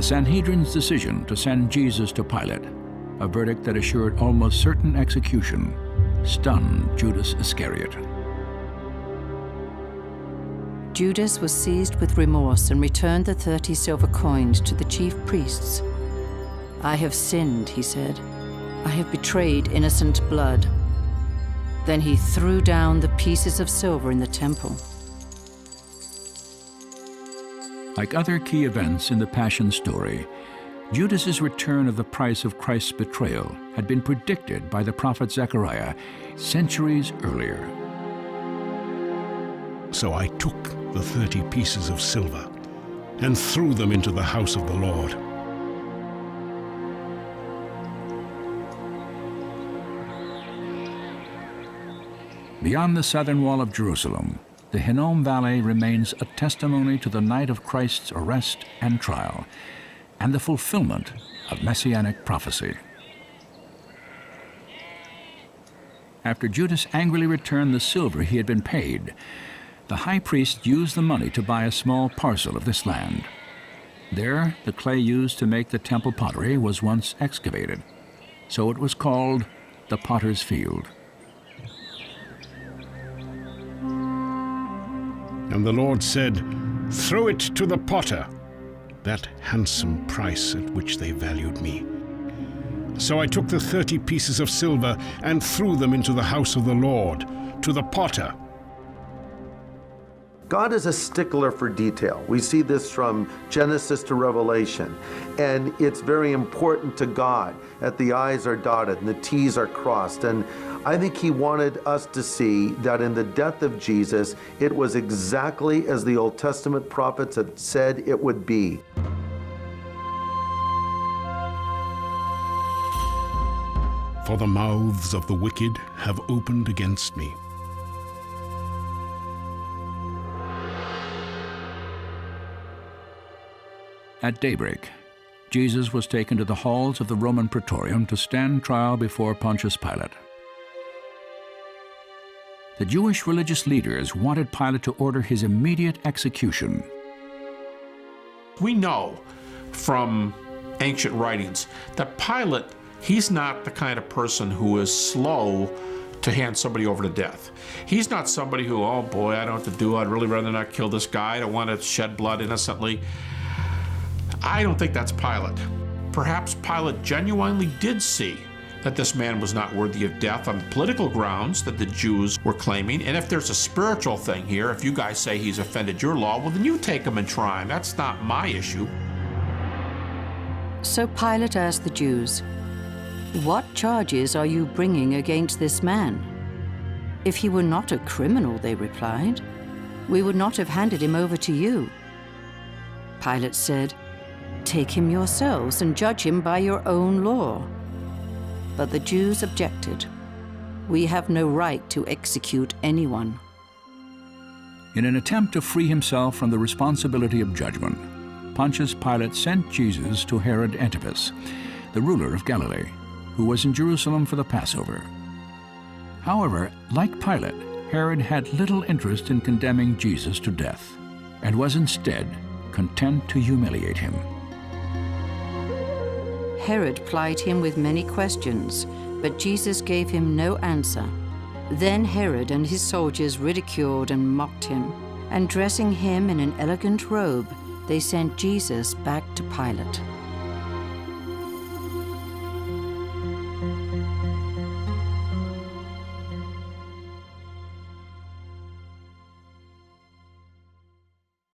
The Sanhedrin's decision to send Jesus to Pilate, a verdict that assured almost certain execution, stunned Judas Iscariot. Judas was seized with remorse and returned the 30 silver coins to the chief priests. "I have sinned," he said. "I have betrayed innocent blood." Then he threw down the pieces of silver in the temple. Like other key events in the Passion story, Judas's return of the price of Christ's betrayal had been predicted by the prophet Zechariah centuries earlier. So I took the 30 pieces of silver and threw them into the house of the Lord. Beyond the southern wall of Jerusalem, the Hinnom Valley remains a testimony to the night of Christ's arrest and trial, and the fulfillment of messianic prophecy. After Judas angrily returned the silver he had been paid, the high priest used the money to buy a small parcel of this land. There, the clay used to make the temple pottery was once excavated, so it was called the Potter's Field. And the Lord said, "Throw it to the potter," that handsome price at which they valued me. So I took the 30 pieces of silver and threw them into the house of the Lord, to the potter. God is a stickler for detail. We see this from Genesis to Revelation, and it's very important to God that the I's are dotted and the T's are crossed. And I think he wanted us to see that in the death of Jesus, it was exactly as the Old Testament prophets had said it would be. For the mouths of the wicked have opened against me. At daybreak, Jesus was taken to the halls of the Roman Praetorium to stand trial before Pontius Pilate. The Jewish religious leaders wanted Pilate to order his immediate execution. We know from ancient writings that Pilate, he's not the kind of person who is slow to hand somebody over to death. He's not somebody who, oh boy, I don't know what to do. I'd really rather not kill this guy. I don't want to shed blood innocently. I don't think that's Pilate. Perhaps Pilate genuinely did see that this man was not worthy of death on political grounds that the Jews were claiming. And if there's a spiritual thing here, if you guys say he's offended your law, well, then you take him and try him. That's not my issue. So Pilate asked the Jews, "What charges are you bringing against this man?" "If he were not a criminal," they replied, "we would not have handed him over to you." Pilate said, "Take him yourselves and judge him by your own law." But the Jews objected. "We have no right to execute anyone." In an attempt to free himself from the responsibility of judgment, Pontius Pilate sent Jesus to Herod Antipas, the ruler of Galilee, who was in Jerusalem for the Passover. However, like Pilate, Herod had little interest in condemning Jesus to death, and was instead content to humiliate him. Herod plied him with many questions, but Jesus gave him no answer. Then Herod and his soldiers ridiculed and mocked him, and dressing him in an elegant robe, they sent Jesus back to Pilate.